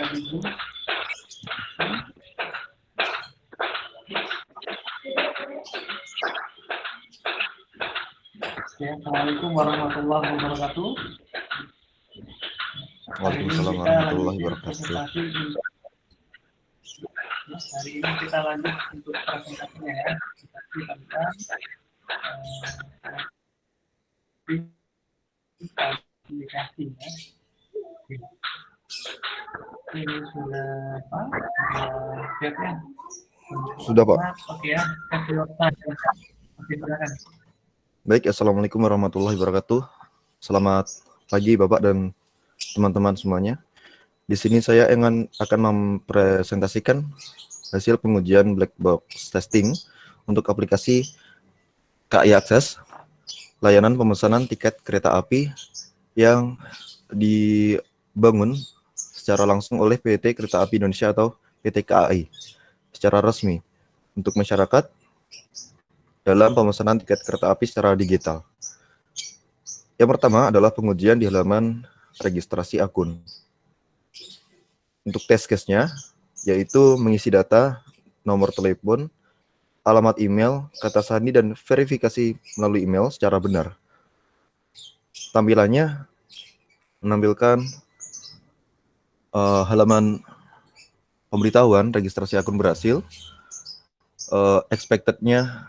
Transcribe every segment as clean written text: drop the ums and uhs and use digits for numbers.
Ibu. Assalamualaikum warahmatullahi wabarakatuh. Waalaikumsalam warahmatullahi wabarakatuh. Hari ini kita lanjut untuk presentasinya ya. Tentang komunikasi ya. Ini sudah apa? Siapnya? Sudah, Pak. Oke ya. Oke, silakan. Baik, assalamualaikum warahmatullahi wabarakatuh. Selamat pagi Bapak dan teman-teman semuanya. Di sini saya akan mempresentasikan hasil pengujian black box testing untuk aplikasi KAI Akses, layanan pemesanan tiket kereta api yang dibangun secara langsung oleh PT Kereta Api Indonesia atau PT KAI secara resmi untuk masyarakat dalam pemesanan tiket kereta api secara digital. Yang pertama adalah pengujian di halaman registrasi akun. Untuk test case-nya, yaitu mengisi data, nomor telepon, alamat email, kata sandi, dan verifikasi melalui email secara benar. Tampilannya menampilkan halaman pemberitahuan registrasi akun berhasil, expected-nya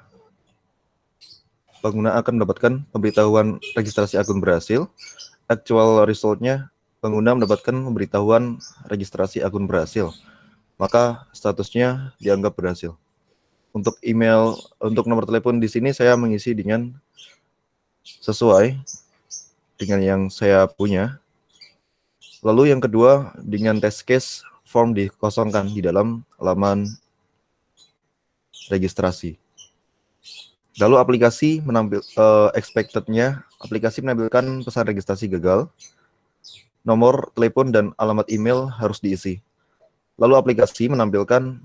pengguna akan mendapatkan pemberitahuan registrasi akun berhasil. Actual result-nya pengguna mendapatkan pemberitahuan registrasi akun berhasil. Maka statusnya dianggap berhasil. Untuk email, untuk nomor telepon di sini saya mengisi dengan sesuai dengan yang saya punya. Lalu yang kedua, dengan test case form dikosongkan di dalam halaman registrasi. Lalu aplikasi expected-nya, aplikasi menampilkan pesan registrasi gagal, nomor telepon dan alamat email harus diisi. Lalu aplikasi menampilkan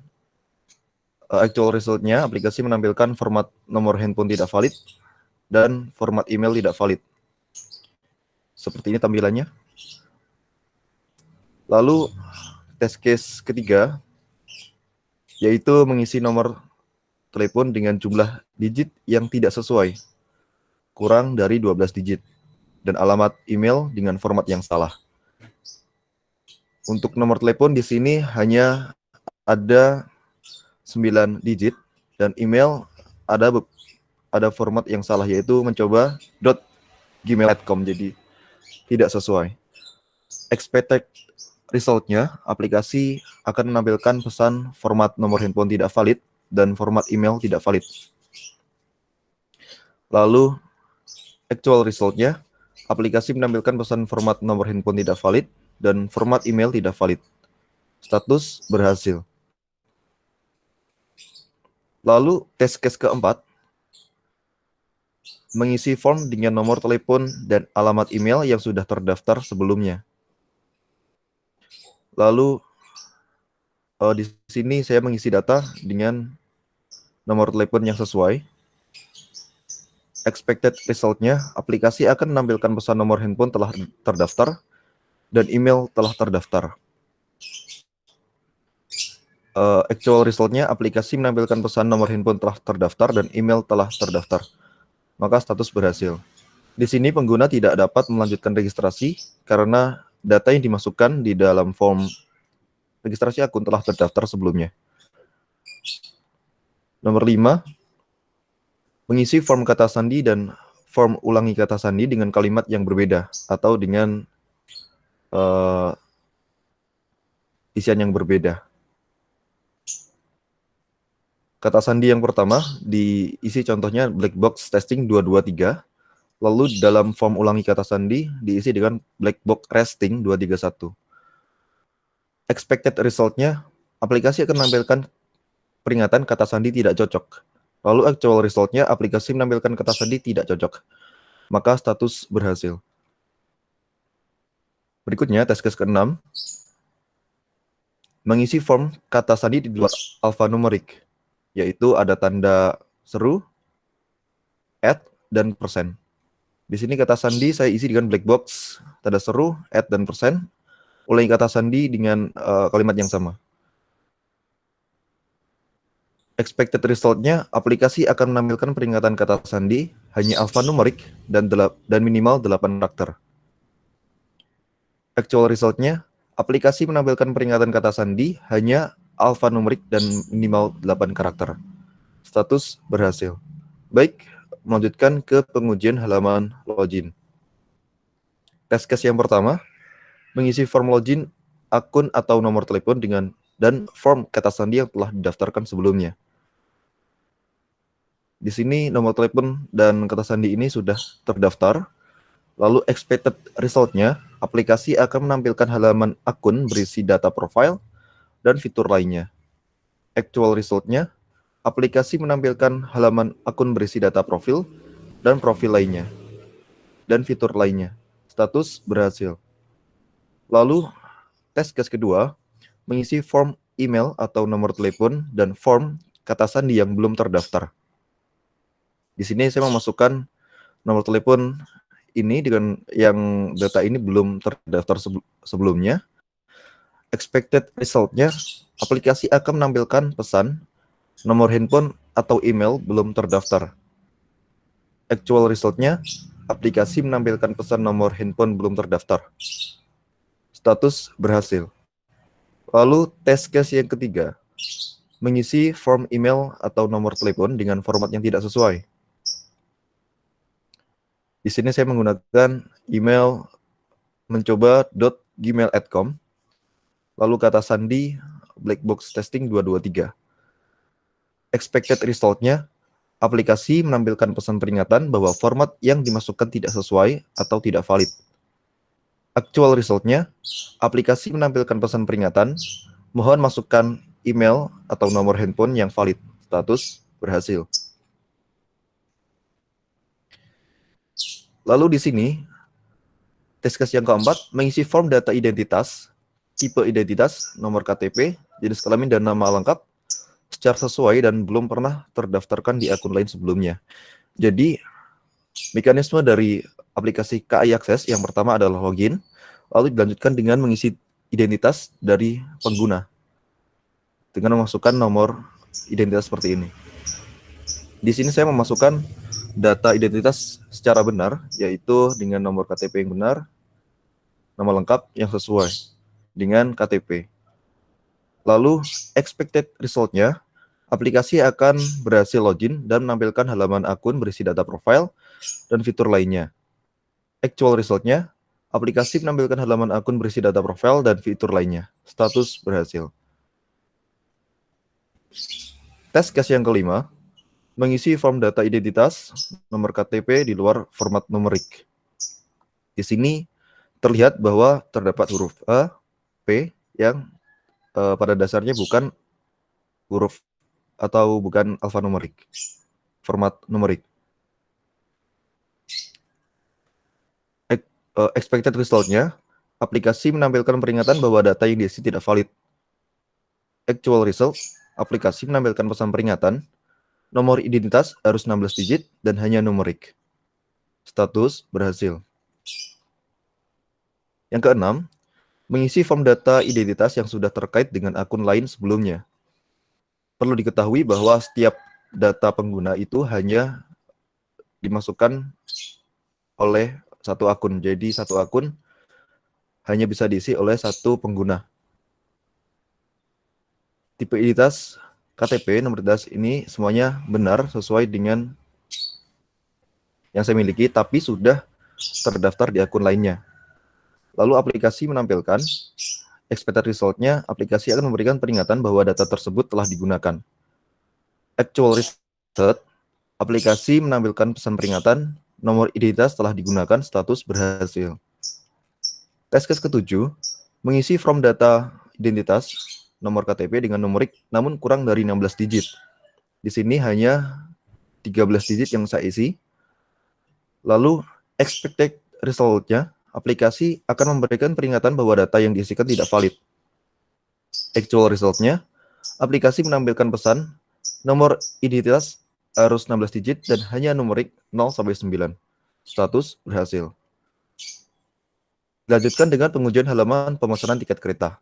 actual result-nya, aplikasi menampilkan format nomor handphone tidak valid dan format email tidak valid. Seperti ini tampilannya. Lalu test case ketiga, yaitu mengisi nomor telepon dengan jumlah digit yang tidak sesuai, kurang dari 12 digit, dan alamat email dengan format yang salah. Untuk nomor telepon di sini hanya ada 9 digit, dan email ada format yang salah, yaitu mencoba .gmail.com, jadi tidak sesuai. Expected result-nya, aplikasi akan menampilkan pesan format nomor handphone tidak valid dan format email tidak valid. Lalu actual result-nya, aplikasi menampilkan pesan format nomor handphone tidak valid dan format email tidak valid. Status berhasil. Lalu test case keempat, mengisi form dengan nomor telepon dan alamat email yang sudah terdaftar sebelumnya. Lalu di sini saya mengisi data dengan nomor telepon yang sesuai. Expected result-nya, aplikasi akan menampilkan pesan nomor handphone telah terdaftar dan email telah terdaftar. Actual result-nya, aplikasi menampilkan pesan nomor handphone telah terdaftar dan email telah terdaftar. Maka status berhasil. Di sini pengguna tidak dapat melanjutkan registrasi karena data yang dimasukkan di dalam form registrasi akun telah terdaftar sebelumnya. Nomor 5, mengisi form kata sandi dan form ulangi kata sandi dengan kalimat yang berbeda atau dengan isian yang berbeda. Kata sandi yang pertama diisi contohnya black box testing 223. Lalu dalam form ulangi kata sandi diisi dengan black box resting 231. Expected result-nya, aplikasi akan menampilkan peringatan kata sandi tidak cocok. Lalu actual result-nya, aplikasi menampilkan kata sandi tidak cocok. Maka status berhasil. Berikutnya, test case ke-6. Mengisi form kata sandi di luar alfanumerik, yaitu ada tanda seru, @ dan %. Di sini kata sandi saya isi dengan black box, tanda seru, @ dan %. ulangi kata sandi dengan kalimat yang sama. Expected result-nya, aplikasi akan menampilkan peringatan kata sandi hanya alfanumerik dan minimal 8 karakter. Actual result-nya, aplikasi menampilkan peringatan kata sandi hanya alfanumerik dan minimal 8 karakter. Status berhasil. Baik, melanjutkan ke pengujian halaman login. Test case yang pertama, mengisi form login akun atau nomor telepon dan form kata sandi yang telah didaftarkan sebelumnya. Di sini nomor telepon dan kata sandi ini sudah terdaftar. Lalu expected result-nya, aplikasi akan menampilkan halaman akun berisi data profile dan fitur lainnya. Actual result-nya, aplikasi menampilkan halaman akun berisi data profil dan profil lainnya, dan fitur lainnya. Status berhasil. Lalu, tes case kedua, mengisi form email atau nomor telepon dan form kata sandi yang belum terdaftar. Di sini saya memasukkan nomor telepon ini dengan yang data ini belum terdaftar sebelumnya. Expected result-nya, aplikasi akan menampilkan pesan nomor handphone atau email belum terdaftar. Actual result-nya, aplikasi menampilkan pesan nomor handphone belum terdaftar. Status berhasil. Lalu tes case yang ketiga, mengisi form email atau nomor telepon dengan format yang tidak sesuai. Di sini saya menggunakan email mencoba.gmail.com, lalu kata sandi blackbox testing 223. Expected result-nya, aplikasi menampilkan pesan peringatan bahwa format yang dimasukkan tidak sesuai atau tidak valid. Actual result-nya, aplikasi menampilkan pesan peringatan, mohon masukkan email atau nomor handphone yang valid. Status berhasil. Lalu di sini, tes case yang keempat, mengisi form data identitas, tipe identitas, nomor KTP, jenis kelamin, dan nama lengkap secara sesuai dan belum pernah terdaftarkan di akun lain sebelumnya. Jadi, mekanisme dari aplikasi KAI Akses yang pertama adalah login, lalu dilanjutkan dengan mengisi identitas dari pengguna dengan memasukkan nomor identitas seperti ini. Di sini saya memasukkan data identitas secara benar, yaitu dengan nomor KTP yang benar, nama lengkap yang sesuai dengan KTP. Lalu expected result-nya, aplikasi akan berhasil login dan menampilkan halaman akun berisi data profile dan fitur lainnya. Actual result-nya, aplikasi menampilkan halaman akun berisi data profile dan fitur lainnya. Status berhasil. Tes case yang kelima, mengisi form data identitas nomor KTP di luar format numerik. Di sini terlihat bahwa terdapat huruf A, P yang pada dasarnya bukan huruf atau bukan alfanumerik, format numerik. Expected result-nya, aplikasi menampilkan peringatan bahwa data yang diisi tidak valid. Actual result, aplikasi menampilkan pesan peringatan, nomor identitas harus 16 digit dan hanya numerik. Status berhasil. Yang keenam, mengisi form data identitas yang sudah terkait dengan akun lain sebelumnya. Perlu diketahui bahwa setiap data pengguna itu hanya dimasukkan oleh satu akun. Jadi satu akun hanya bisa diisi oleh satu pengguna. Tipe identitas KTP, nomor identitas ini semuanya benar sesuai dengan yang saya miliki, tapi sudah terdaftar di akun lainnya. Lalu aplikasi menampilkan expected result-nya, aplikasi akan memberikan peringatan bahwa data tersebut telah digunakan. Actual result, aplikasi menampilkan pesan peringatan, nomor identitas telah digunakan, status berhasil. Tes case ketujuh, mengisi form data identitas, nomor KTP dengan numerik, namun kurang dari 16 digit. Di sini hanya 13 digit yang saya isi. Lalu expected result-nya, aplikasi akan memberikan peringatan bahwa data yang diisikan tidak valid. Actual result-nya, aplikasi menampilkan pesan, nomor identitas harus 16 digit dan hanya numerik 0-9. Status berhasil. Lanjutkan dengan pengujian halaman pemesanan tiket kereta.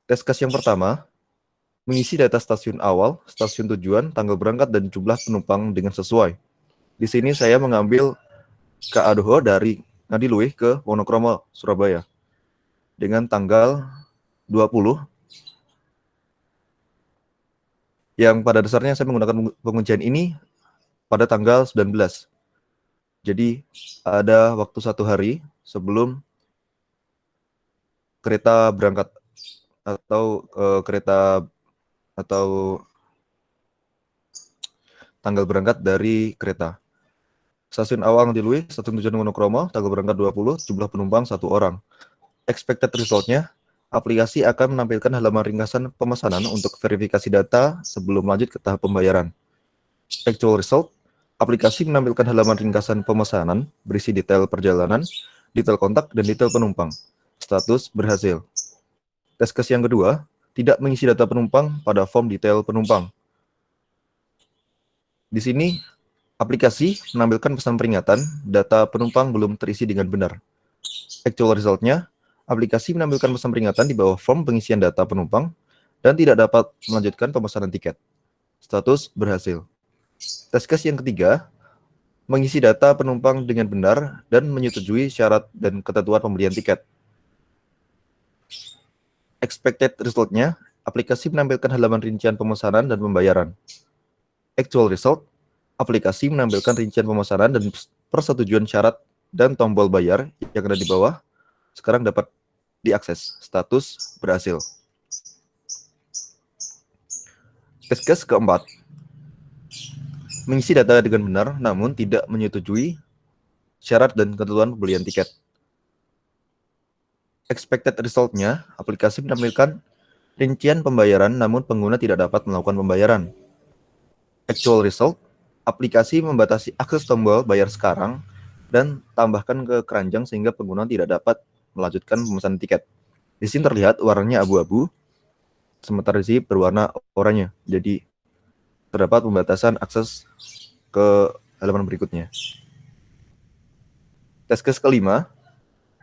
Tes case yang pertama, mengisi data stasiun awal, stasiun tujuan, tanggal berangkat, dan jumlah penumpang dengan sesuai. Di sini saya mengambil KA Doho dari Ngadiluih ke Wonokromo, Surabaya, dengan tanggal 20, yang pada dasarnya saya menggunakan pengujian ini pada tanggal 19. Jadi ada waktu 1 hari sebelum kereta berangkat atau kereta atau tanggal berangkat dari kereta. Stasiun awal Ngadiluih, stasiun tujuan Wonokromo, tanggal berangkat 20, jumlah penumpang 1 orang. Expected result-nya, aplikasi akan menampilkan halaman ringkasan pemesanan untuk verifikasi data sebelum lanjut ke tahap pembayaran. Actual result, aplikasi menampilkan halaman ringkasan pemesanan berisi detail perjalanan, detail kontak, dan detail penumpang. Status berhasil. Tes case yang kedua, tidak mengisi data penumpang pada form detail penumpang. Di sini, aplikasi menampilkan pesan peringatan, data penumpang belum terisi dengan benar. Actual result-nya, aplikasi menampilkan pesan peringatan di bawah form pengisian data penumpang dan tidak dapat melanjutkan pemesanan tiket. Status berhasil. Tes case yang ketiga, mengisi data penumpang dengan benar dan menyetujui syarat dan ketentuan pembelian tiket. Expected result-nya, aplikasi menampilkan halaman rincian pemesanan dan pembayaran. Actual result, aplikasi menampilkan rincian pemesanan dan persetujuan syarat dan tombol bayar yang ada di bawah sekarang dapat diakses. Status berhasil. Tes case keempat, mengisi data dengan benar namun tidak menyetujui syarat dan ketentuan pembelian tiket. Expected result-nya, aplikasi menampilkan rincian pembayaran namun pengguna tidak dapat melakukan pembayaran. Actual result, aplikasi membatasi akses tombol bayar sekarang dan tambahkan ke keranjang sehingga pengguna tidak dapat melanjutkan pemesanan tiket. Di sini terlihat warnanya abu-abu, sementara di sini berwarna oranye. Jadi terdapat pembatasan akses ke halaman berikutnya. Tes case kelima,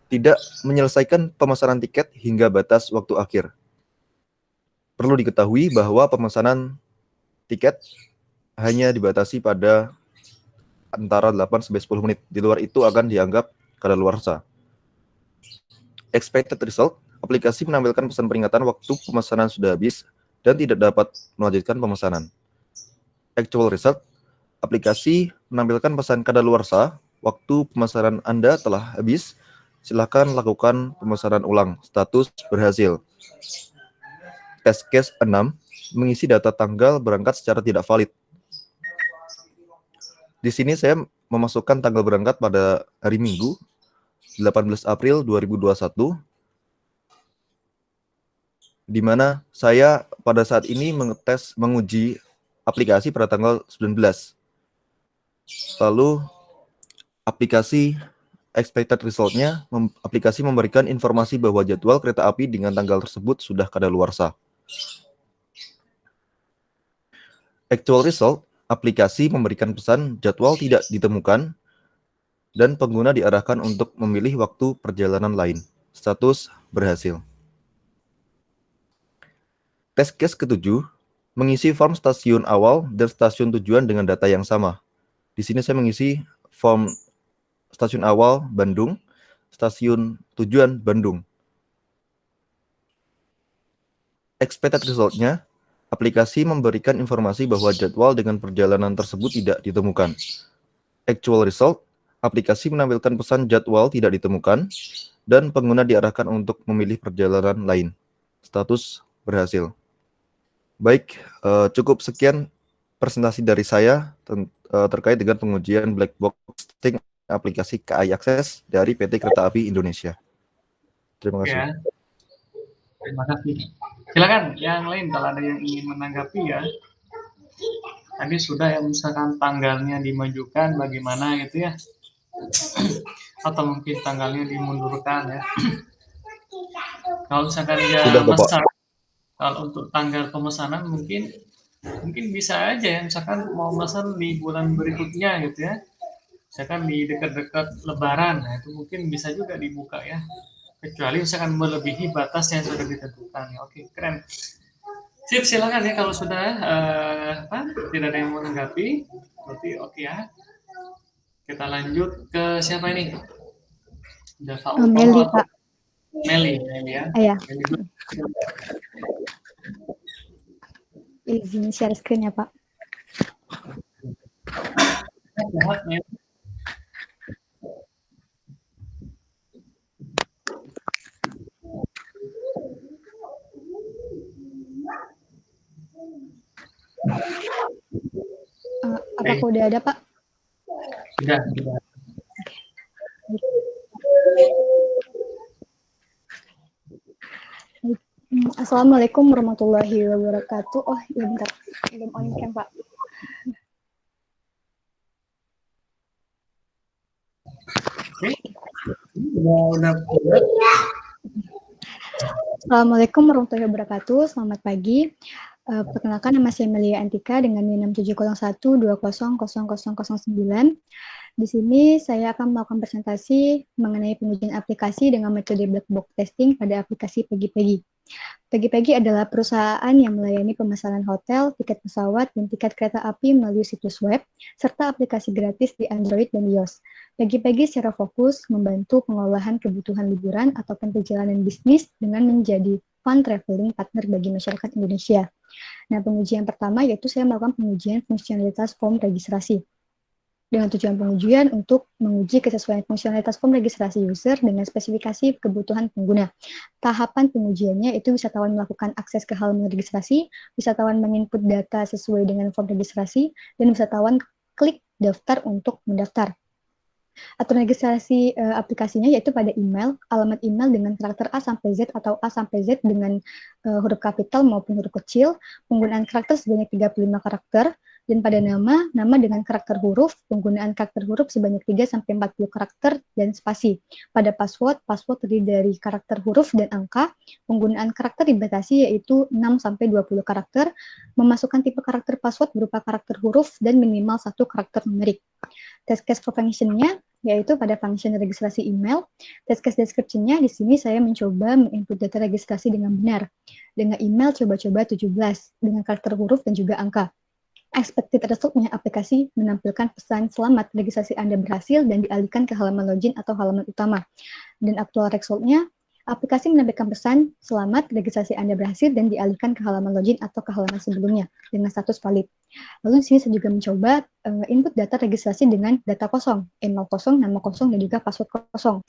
tidak menyelesaikan pemesanan tiket hingga batas waktu akhir. Perlu diketahui bahwa pemesanan tiket hanya dibatasi pada antara 8-10 menit. Di luar itu akan dianggap kadaluarsa. Expected result, aplikasi menampilkan pesan peringatan waktu pemesanan sudah habis dan tidak dapat melanjutkan pemesanan. Actual result, aplikasi menampilkan pesan kadaluarsa, waktu pemesanan Anda telah habis, silakan lakukan pemesanan ulang. Status berhasil. Tes case 6, mengisi data tanggal berangkat secara tidak valid. Di sini saya memasukkan tanggal berangkat pada hari Minggu, 18 April 2021, di mana saya pada saat ini menguji aplikasi pada tanggal 19. Lalu aplikasi expected result-nya, aplikasi memberikan informasi bahwa jadwal kereta api dengan tanggal tersebut sudah kadaluarsa. Actual result, aplikasi memberikan pesan jadwal tidak ditemukan dan pengguna diarahkan untuk memilih waktu perjalanan lain. Status berhasil. Tes case ketujuh, mengisi form stasiun awal dan stasiun tujuan dengan data yang sama. Di sini saya mengisi form stasiun awal Bandung, stasiun tujuan Bandung. Expected result-nya, aplikasi memberikan informasi bahwa jadwal dengan perjalanan tersebut tidak ditemukan. Actual result, aplikasi menampilkan pesan jadwal tidak ditemukan dan pengguna diarahkan untuk memilih perjalanan lain. Status berhasil. Baik, cukup sekian presentasi dari saya terkait dengan pengujian black box testing aplikasi KAI Akses dari PT Kereta Api Indonesia. Terima kasih. Ya, terima kasih. Silakan yang lain kalau ada yang ingin menanggapi ya. Tadi sudah ya, misalkan tanggalnya dimajukan bagaimana gitu ya. Atau mungkin tanggalnya dimundurkan ya. Kalau misalkan dia Sudah, Bapak. mesan, kalau untuk tanggal pemesanan mungkin bisa aja ya, misalkan mau pesan di bulan berikutnya gitu ya. Misalkan di dekat-dekat Lebaran, nah itu mungkin bisa juga dibuka ya. Kecuali misalkan melebihi batas yang sudah ditentukan. Ya, oke, keren. Sip, silakan ya kalau sudah tidak ada yang mau menanggapi, berarti oke ya. Kita lanjut ke siapa ini? Dava Utomo Meli, atau Pak. Meli, Meli ya. Ya, Meli dulu. izin share screen ya, Pak. Sehat, Meli. Apakah udah ada, Pak? Sudah. Assalamualaikum warahmatullahi wabarakatuh. Oh, ya bentar. Belum on cam, Pak. Oke. Udah. Assalamualaikum warahmatullahi wabarakatuh. Selamat pagi. Perkenalkan, nama saya Melia Antika dengan NIM 6701200009. Di sini saya akan melakukan presentasi mengenai pengujian aplikasi dengan metode black box testing pada aplikasi Pagi-Pagi. Pagi-Pagi adalah perusahaan yang melayani pemesanan hotel, tiket pesawat, dan tiket kereta api melalui situs web, serta aplikasi gratis di Android dan iOS. Pagi-Pagi secara fokus membantu pengolahan kebutuhan liburan ataupun perjalanan bisnis dengan menjadi fun traveling partner bagi masyarakat Indonesia. Nah, pengujian pertama yaitu saya melakukan pengujian fungsionalitas form registrasi. Dengan tujuan pengujian untuk menguji kesesuaian fungsionalitas form registrasi user dengan spesifikasi kebutuhan pengguna. Tahapan pengujiannya itu wisatawan melakukan akses ke halaman registrasi, wisatawan menginput data sesuai dengan form registrasi, dan wisatawan klik daftar untuk mendaftar. Aturan registrasi aplikasinya yaitu pada email, alamat email dengan karakter A sampai Z atau A sampai Z dengan huruf kapital maupun huruf kecil, penggunaan karakter sebanyak 35 karakter, dan pada nama dengan karakter huruf, penggunaan karakter huruf sebanyak 3-40 karakter, dan spasi. Pada password terdiri dari karakter huruf dan angka, penggunaan karakter dibatasi yaitu 6-20 karakter, memasukkan tipe karakter password berupa karakter huruf, dan minimal 1 karakter numerik. Test case for function-nya yaitu pada function registrasi email. Test case description-nya di sini saya mencoba menginput data registrasi dengan benar. Dengan email coba-coba 17 dengan karakter huruf dan juga angka. Expected result-nya aplikasi menampilkan pesan selamat registrasi Anda berhasil dan dialihkan ke halaman login atau halaman utama. Dan aktual result-nya aplikasi menampilkan pesan selamat registrasi Anda berhasil dan dialihkan ke halaman login atau ke halaman sebelumnya dengan status valid. Lalu di sini saya juga mencoba input data registrasi dengan data kosong, email kosong, nama kosong, dan juga password kosong.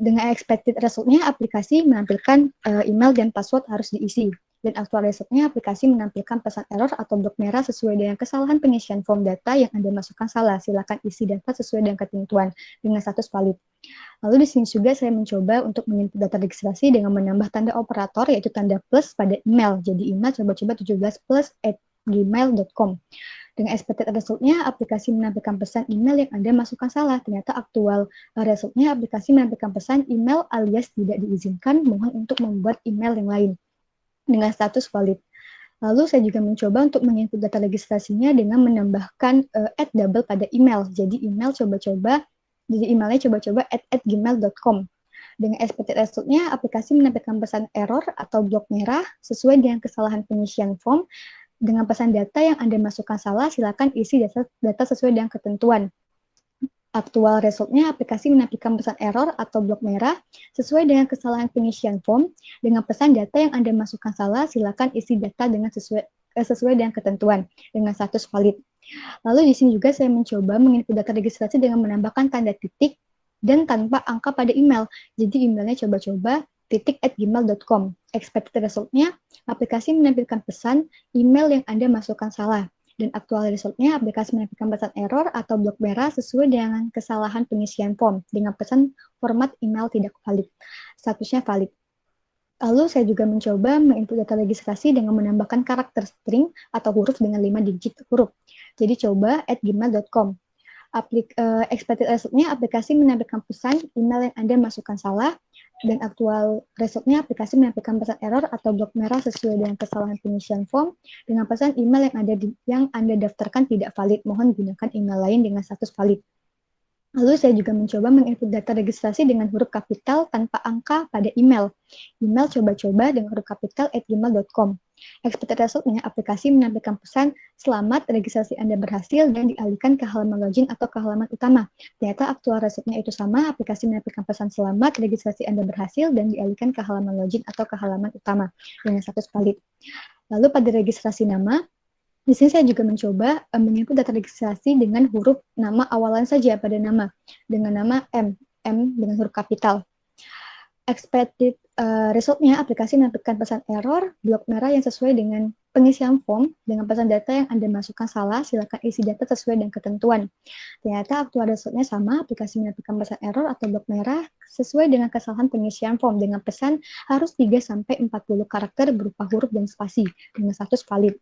Dengan expected result-nya aplikasi menampilkan email dan password harus diisi. Dan aktual result-nya aplikasi menampilkan pesan error atau blok merah sesuai dengan kesalahan pengisian form data yang Anda masukkan salah. Silakan isi data sesuai dengan ketentuan dengan status valid. Lalu di sini juga saya mencoba untuk menginput data registrasi dengan menambah tanda operator yaitu tanda plus pada email. Jadi email coba-coba 17plus@gmail.com. Dengan expected result-nya, aplikasi menampilkan pesan email yang Anda masukkan salah. Ternyata aktual result-nya, aplikasi menampilkan pesan email alias tidak diizinkan, mohon untuk membuat email yang lain dengan status valid. Lalu saya juga mencoba untuk menginput data registrasinya dengan menambahkan @double pada email. Jadi emailnya coba-coba @gmail.com. Dengan expected result-nya, aplikasi menampilkan pesan error atau blok merah sesuai dengan kesalahan pengisian form. Dengan pesan data yang Anda masukkan salah, silakan isi data sesuai dengan ketentuan. Aktual result-nya, aplikasi menampilkan pesan error atau blok merah sesuai dengan kesalahan pengisian form. Dengan pesan data yang Anda masukkan salah, silakan isi data dengan sesuai dengan ketentuan dengan status valid. Lalu di sini juga saya mencoba menginput data registrasi dengan menambahkan tanda titik dan tanpa angka pada email. Jadi emailnya coba-coba @gmail.com. Expected result-nya, aplikasi menampilkan pesan email yang Anda masukkan salah. Dan aktual result-nya, aplikasi menampilkan pesan error atau blok merah sesuai dengan kesalahan pengisian form dengan pesan format email tidak valid. Statusnya valid. Lalu saya juga mencoba menginput data registrasi dengan menambahkan karakter string atau huruf dengan 5 digit huruf. Jadi coba @gmail.com. Expected result-nya, aplikasi menampilkan pesan email yang Anda masukkan salah, dan aktual result-nya aplikasi menampilkan pesan error atau blok merah sesuai dengan kesalahan pengisian form dengan pesan email yang Anda daftarkan tidak valid. Mohon gunakan email lain dengan status valid. Lalu saya juga mencoba menginput data registrasi dengan huruf kapital tanpa angka pada email. Email coba-coba dengan huruf kapital @gmail.com. Expected result-nya, aplikasi menampilkan pesan, selamat, registrasi Anda berhasil, dan dialihkan ke halaman login atau ke halaman utama. Ternyata aktual result-nya itu sama, aplikasi menampilkan pesan selamat, registrasi Anda berhasil, dan dialihkan ke halaman login atau ke halaman utama dengan status valid. Lalu pada registrasi nama, di sini saya juga mencoba menginput data registrasi dengan huruf nama awalan saja pada nama, dengan nama M dengan huruf kapital. Expected result-nya, aplikasi menampilkan pesan error, blok merah yang sesuai dengan pengisian form, dengan pesan data yang Anda masukkan salah, silakan isi data sesuai dengan ketentuan. Ternyata aktual result-nya sama, aplikasi menampilkan pesan error atau blok merah sesuai dengan kesalahan pengisian form, dengan pesan harus 3-40 karakter berupa huruf dan spasi, dengan status valid.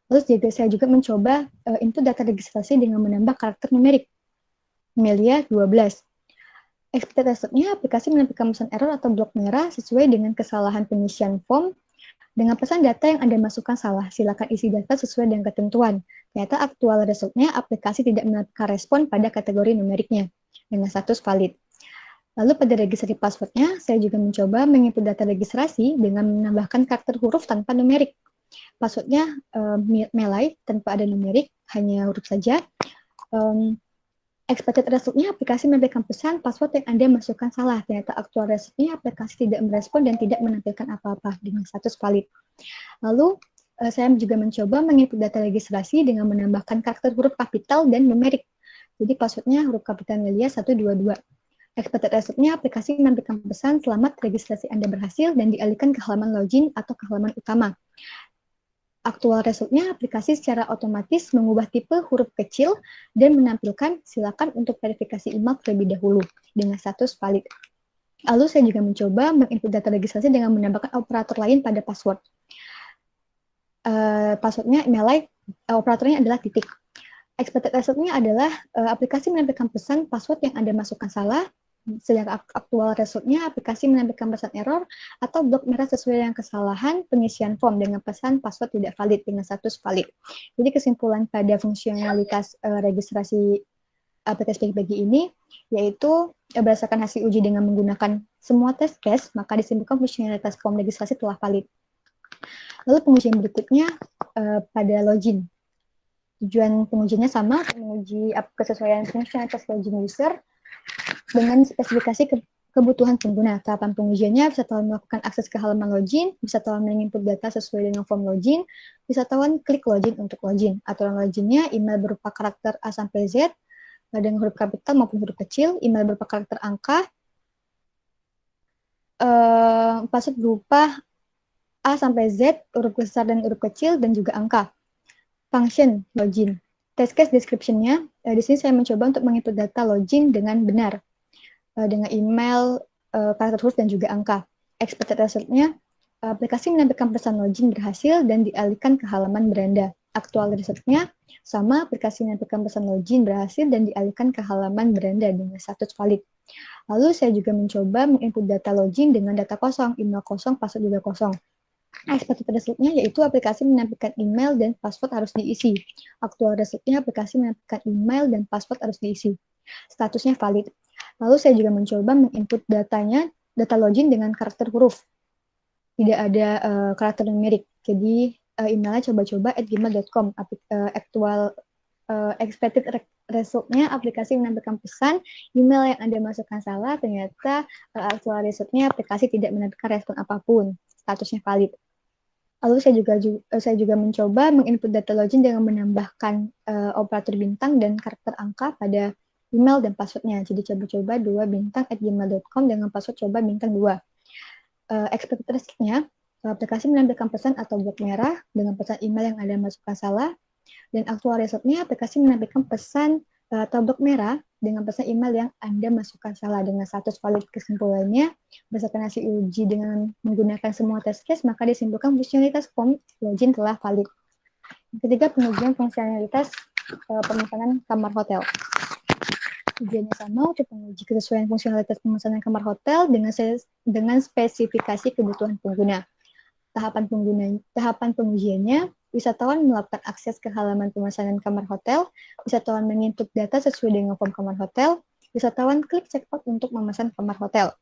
Terus juga saya juga mencoba input data registrasi dengan menambah karakter numerik. Melia 12. Expected result-nya, aplikasi menampilkan pesan error atau blok merah sesuai dengan kesalahan pengisian form dengan pesan data yang Anda masukkan salah. Silakan isi data sesuai dengan ketentuan. Ternyata aktual result-nya, aplikasi tidak menampilkan respon pada kategori numeriknya dengan status valid. Lalu pada registrasi password-nya, saya juga mencoba menginput data registrasi dengan menambahkan karakter huruf tanpa numerik. Password-nya Melai tanpa ada numerik, hanya huruf saja. Expected result-nya, aplikasi menampilkan pesan password yang Anda masukkan salah. Ternyata aktual result-nya, aplikasi tidak merespon dan tidak menampilkan apa-apa dengan status valid. Lalu saya juga mencoba menginput data registrasi dengan menambahkan karakter huruf kapital dan numerik. Jadi password-nya huruf kapital Melia 122. Expected result-nya, aplikasi menampilkan pesan selamat, registrasi Anda berhasil, dan dialihkan ke halaman login atau ke halaman utama. Aktual result-nya, aplikasi secara otomatis mengubah tipe huruf kecil dan menampilkan silakan untuk verifikasi email terlebih dahulu dengan status valid. Lalu saya juga mencoba menginput data registrasi dengan menambahkan operator lain pada password. Password-nya email operatornya adalah titik. Expected result-nya adalah aplikasi menampilkan pesan password yang Anda masukkan salah, sedangkan aktual result-nya aplikasi menampilkan pesan error atau blok merah sesuai dengan kesalahan pengisian form dengan pesan password tidak valid dengan status valid. Jadi kesimpulan pada fungsionalitas registrasi aplikasi pagi-pagi ini yaitu berdasarkan hasil uji dengan menggunakan semua test case, maka disimpulkan fungsionalitas form registrasi telah valid. Lalu pengujian berikutnya pada login. Tujuan pengujiannya sama, menguji kesesuaian fungsionalitas login user dengan spesifikasi kebutuhan pengguna. Tahapan pengujiannya, wisatawan melakukan akses ke halaman login, wisatawan menginput data sesuai dengan form login, wisatawan klik login untuk login. Aturan loginnya, email berupa karakter A sampai Z, dengan huruf kapital maupun huruf kecil, email berupa karakter angka, password berupa A sampai Z, huruf besar dan huruf kecil, dan juga angka. Function login. Test case description-nya, di sini saya mencoba untuk menginput data login dengan benar, dengan email, karakter huruf, dan juga angka. Expected result-nya, aplikasi menampilkan pesan login berhasil dan dialihkan ke halaman beranda. Aktual result-nya, sama, aplikasi menampilkan pesan login berhasil dan dialihkan ke halaman beranda dengan status valid. Lalu saya juga mencoba menginput data login dengan data kosong, email kosong, password juga kosong. Expected result-nya yaitu aplikasi menampilkan email dan password harus diisi. Aktual result-nya, aplikasi menampilkan email dan password harus diisi. Statusnya valid. Lalu saya juga mencoba menginput data login dengan karakter huruf. Tidak ada karakter numerik. Jadi emailnya coba-coba @gmail.com. Aktual expected result-nya, aplikasi menampilkan pesan, email yang Anda masukkan salah, ternyata aktual result-nya aplikasi tidak menampilkan respon apapun. Statusnya valid. Lalu saya juga mencoba menginput data login dengan menambahkan operator bintang dan karakter angka pada email dan passwordnya. Jadi coba-coba 2 bintang @gmail.com dengan password coba bintang 2. Expected result-nya, aplikasi menampilkan pesan atau blok merah dengan pesan email yang Anda masukkan salah, dan aktual result-nya, aplikasi menampilkan pesan atau blok merah dengan pesan email yang Anda masukkan salah dengan status valid. Kesimpulannya, berdasarkan hasil uji dengan menggunakan semua test case, maka disimpulkan fungsionalitas form login telah valid. Ketiga, pengujian fungsionalitas pemesanan kamar hotel. Tujuannya sama, untuk menguji kesesuaian fungsionalitas pemesanan kamar hotel dengan spesifikasi kebutuhan pengguna. Tahapan pengujiannya, wisatawan melakukan akses ke halaman pemesanan kamar hotel, wisatawan menginput data sesuai dengan form kamar hotel, Wisatawan klik checkout untuk memesan kamar hotel.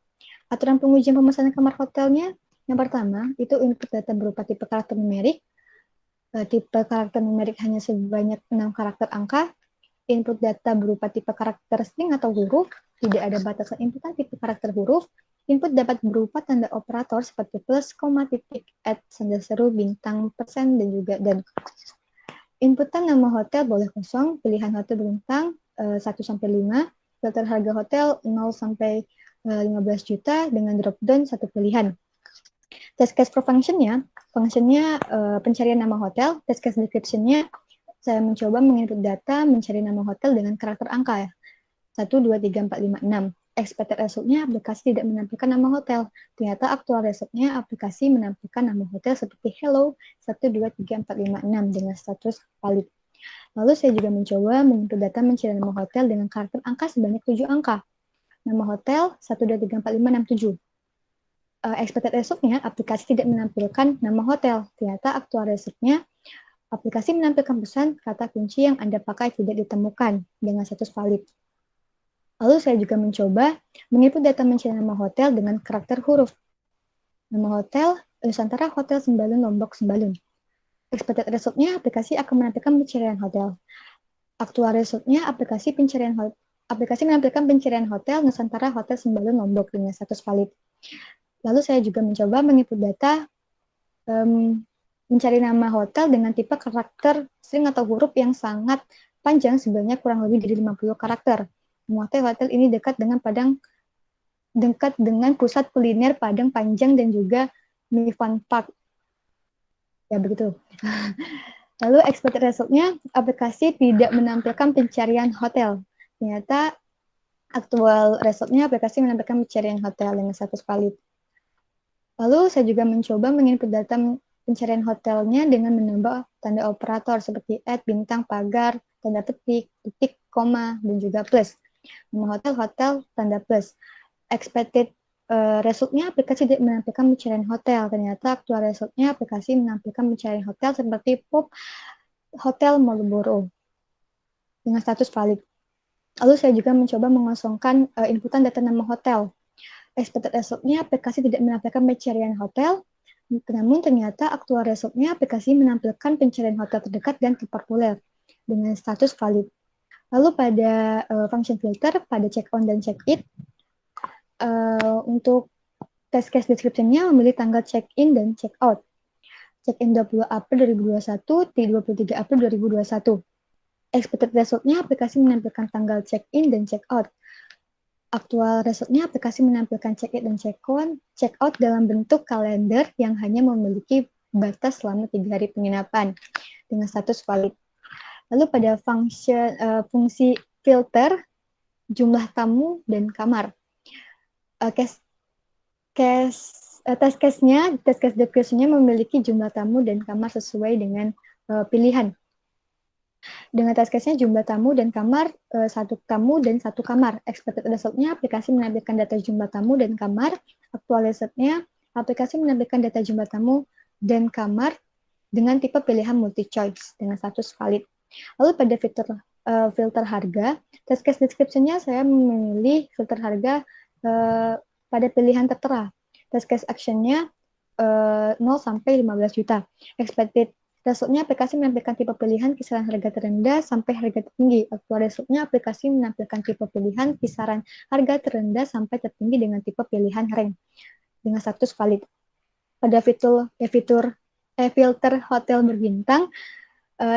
Aturan pengujian pemesanan kamar hotelnya, yang pertama, itu input data berupa tipe karakter numerik. Tipe karakter numerik hanya sebanyak 6 karakter angka. Input data berupa tipe karakter string atau huruf. Tidak ada batasan inputan tipe karakter huruf. Input dapat berupa tanda operator seperti plus, koma, titik, sanda seru, bintang, persen, dan juga dan. Inputan nama hotel boleh kosong, pilihan hotel beruntang 1-5, filter harga hotel 0 sampai 15 juta dengan drop down satu pilihan. Test case for functionnya pencarian nama hotel. Test case description-nya saya mencoba menginput data mencari nama hotel dengan karakter angka ya. 1, 2, 3, 4, 5, 6. Expected result-nya aplikasi tidak menampilkan nama hotel. Ternyata aktual result-nya aplikasi menampilkan nama hotel seperti hello 1, 2, 3, 4, 5, 6 dengan status valid. Lalu saya juga mencoba menginput data mencari nama hotel dengan karakter angka sebanyak 7 angka. Nama hotel 1, 2, 3, 4, 5, 6, 7. Expected result-nya aplikasi tidak menampilkan nama hotel. Ternyata aktual result-nya aplikasi menampilkan pesan kata kunci yang Anda pakai tidak ditemukan dengan status valid. Lalu saya juga mencoba menginput data mencari nama hotel dengan karakter huruf. Nama hotel Nusantara Hotel Sembalun Lombok Sembalun. Expected result-nya aplikasi akan menampilkan pencarian hotel. Aktual result-nya aplikasi menampilkan pencarian hotel Nusantara Hotel Sembalun Lombok dengan status valid. Lalu saya juga mencoba menginput data mencari nama hotel dengan tipe karakter string atau huruf yang sangat panjang sebanyak kurang lebih dari 50 karakter. Hotel ini dekat dengan pusat kuliner Padang Panjang dan juga Mi Fun Park. Ya begitu. Lalu expected result-nya aplikasi tidak menampilkan pencarian hotel. Ternyata aktual result-nya aplikasi menampilkan pencarian hotel dengan status valid. Lalu saya juga mencoba menginput data pencarian hotelnya dengan menambah tanda operator seperti bintang, pagar, tanda petik, titik, koma, dan juga plus. Nama hotel, tanda plus. Expected result-nya aplikasi tidak menampilkan pencarian hotel. Ternyata aktual result-nya aplikasi menampilkan pencarian hotel seperti Pop Hotel Marlborough dengan status valid. Lalu saya juga mencoba mengosongkan inputan data nama hotel. Expected result-nya aplikasi tidak menampilkan pencarian hotel, namun ternyata aktual result-nya aplikasi menampilkan pencarian hotel terdekat dan terpopuler dengan status valid. Lalu pada function filter, pada check on dan check in, untuk test case description-nya memilih tanggal check in dan check out. Check in 20 April 2021 di 23 April 2021. Expected result-nya aplikasi menampilkan tanggal check in dan check out. Aktual result-nya aplikasi menampilkan check-in dan check-out dalam bentuk kalender yang hanya memiliki batas selama 3 hari penginapan dengan status valid. Lalu pada fungsi filter, jumlah tamu dan kamar. Test case description-nya memiliki jumlah tamu dan kamar sesuai dengan pilihan. Dengan test case-nya jumlah tamu dan kamar, 1 tamu dan 1 kamar. Expected result-nya aplikasi menampilkan data jumlah tamu dan kamar. Aktual result-nya aplikasi menampilkan data jumlah tamu dan kamar dengan tipe pilihan multi-choice dengan status valid. Lalu pada filter harga, test case description-nya saya memilih filter harga pada pilihan tertera. Test case action-nya 0 sampai 15 juta. Expected result-nya aplikasi menampilkan tipe pilihan kisaran harga terendah sampai harga tertinggi. Aktual result-nya aplikasi menampilkan tipe pilihan kisaran harga terendah sampai tertinggi dengan tipe pilihan rank dengan status valid. Pada filter hotel berbintang,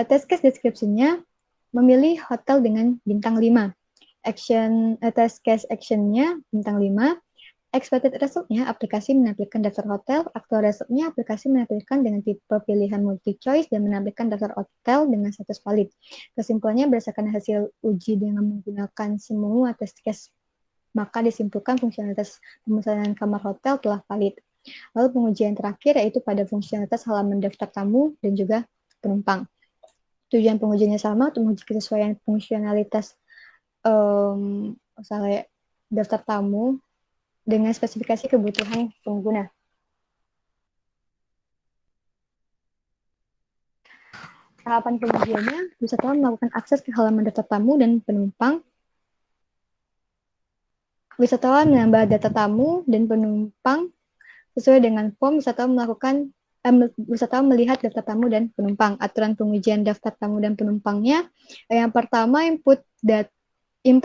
test case description-nya memilih hotel dengan bintang 5. Test case action-nya bintang 5. Expected result-nya aplikasi menampilkan daftar hotel. Aktual result-nya aplikasi menampilkan dengan tipe pilihan multi-choice dan menampilkan daftar hotel dengan status valid. Kesimpulannya berdasarkan hasil uji dengan menggunakan semua test case, maka disimpulkan fungsionalitas pemesanan kamar hotel telah valid. Lalu pengujian terakhir yaitu pada fungsionalitas halaman daftar tamu dan juga penumpang. Tujuan pengujiannya sama untuk menguji kesesuaian fungsionalitas misalnya daftar tamu dengan spesifikasi kebutuhan pengguna. Tahapan pengujiannya, wisatawan melakukan akses ke halaman daftar tamu dan penumpang. Wisatawan menambah data tamu dan penumpang sesuai dengan form. Wisatawan melihat daftar tamu dan penumpang. Aturan pengujian daftar tamu dan penumpangnya. Yang pertama, input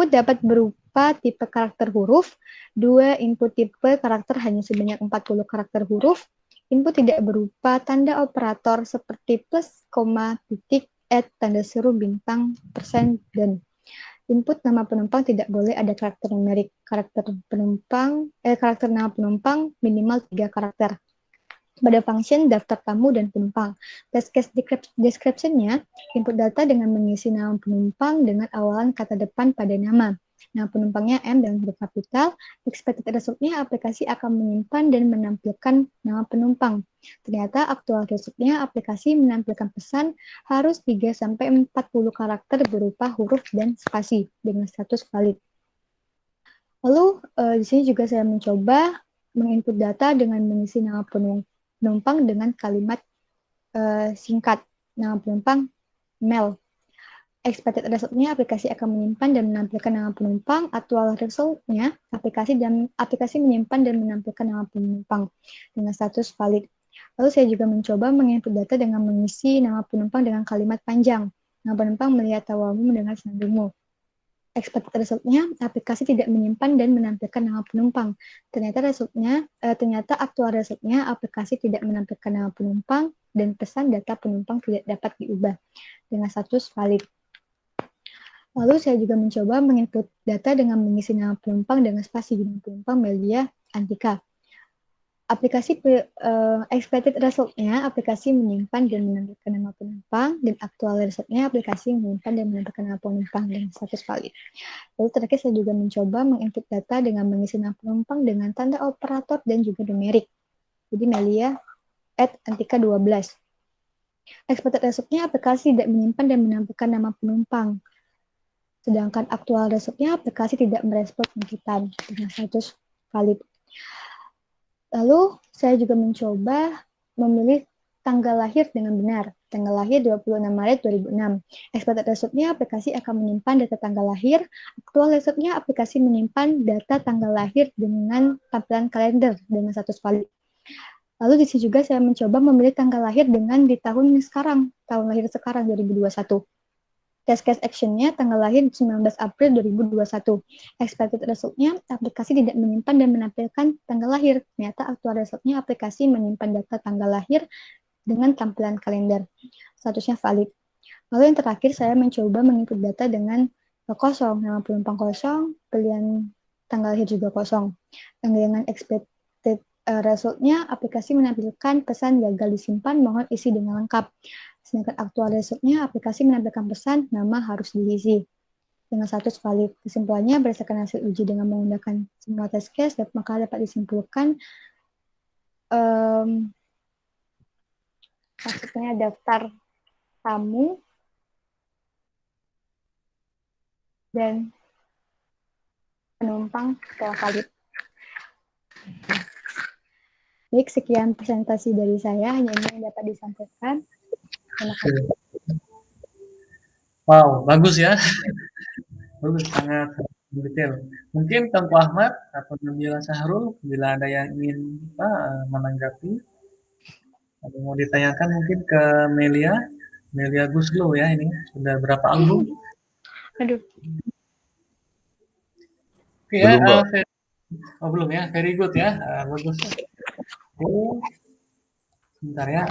dapat berupa tipe karakter huruf. 2, input tipe karakter hanya sebanyak 40 karakter huruf. Input tidak berupa tanda operator seperti plus, koma, titik, tanda seru, bintang, persen, dan input nama penumpang tidak boleh ada karakter numerik. Karakter nama penumpang minimal 3 karakter. Pada function daftar tamu dan penumpang. Test case description-nya, input data dengan mengisi nama penumpang dengan awalan kata depan pada nama. Nama penumpangnya M dengan huruf kapital. Expected result-nya, aplikasi akan menyimpan dan menampilkan nama penumpang. Ternyata aktual result-nya, aplikasi menampilkan pesan harus 3-40 karakter berupa huruf dan spasi dengan status valid. Lalu di sini juga saya mencoba menginput data dengan mengisi nama penumpang dengan kalimat singkat. Nama penumpang Mel. Expected result-nya, aplikasi akan menyimpan dan menampilkan nama penumpang. Actual result-nya, aplikasi menyimpan dan menampilkan nama penumpang dengan status valid. Lalu saya juga mencoba menginput data dengan mengisi nama penumpang dengan kalimat panjang. Nama penumpang melihat tawamu mendengar senandungmu. Expected result-nya, aplikasi tidak menyimpan dan menampilkan nama penumpang. Ternyata aktual result-nya, aplikasi tidak menampilkan nama penumpang dan pesan data penumpang tidak dapat diubah dengan status valid. Lalu saya juga mencoba menginput data dengan mengisi nama penumpang dengan spasi. Nama penumpang Melia Antika. Expected result-nya, aplikasi menyimpan dan menampilkan nama penumpang, dan aktual result-nya, aplikasi menyimpan dan menampilkan nama penumpang dengan status valid. Lalu terakhir saya juga mencoba menginput data dengan mengisi nama penumpang dengan tanda operator dan juga numerik. Jadi Melia @Antika 12. Expected result-nya, aplikasi tidak menyimpan dan menampilkan nama penumpang. Sedangkan aktual result-nya, aplikasi tidak merespons inputan dengan status valid. Lalu saya juga mencoba memilih tanggal lahir dengan benar. Tanggal lahir 26 Maret 2006. Expected result-nya, aplikasi akan menyimpan data tanggal lahir. Aktual result-nya, aplikasi menyimpan data tanggal lahir dengan tampilan kalender dengan status valid. Lalu di sini juga saya mencoba memilih tanggal lahir dengan di tahun lahir sekarang 2021. Test case action-nya tanggal lahir 19 April 2021. Expected result-nya, aplikasi tidak menyimpan dan menampilkan tanggal lahir. Ternyata aktual result-nya, aplikasi menyimpan data tanggal lahir dengan tampilan kalender. Statusnya valid. Lalu yang terakhir, saya mencoba menginput data dengan kosong. Nama penumpang kosong, pilihan tanggal lahir juga kosong. Dengan expected result-nya, aplikasi menampilkan pesan gagal disimpan, mohon isi dengan lengkap. Sedangkan aktual result-nya, aplikasi menampilkan pesan nama harus diisi dengan status valid. Kesimpulannya, berdasarkan hasil uji dengan menggunakan semua test case, maka dapat disimpulkan maksudnya daftar tamu dan penumpang telah valid. Baik, sekian presentasi dari saya, hanya ini yang dapat disampaikan. Terima kasih. Wow, bagus ya. Bagus, sangat detail. Mungkin Tengku Ahmad atau Nabila Sahrul, bila ada yang ingin menanggapi, atau mau ditanyakan mungkin ke Melia Guslo ya, ini sudah berapa album? Aduh. Oke ya, Belum, Mbak. belum ya, very good ya, bagus. Oke, sebentar ya.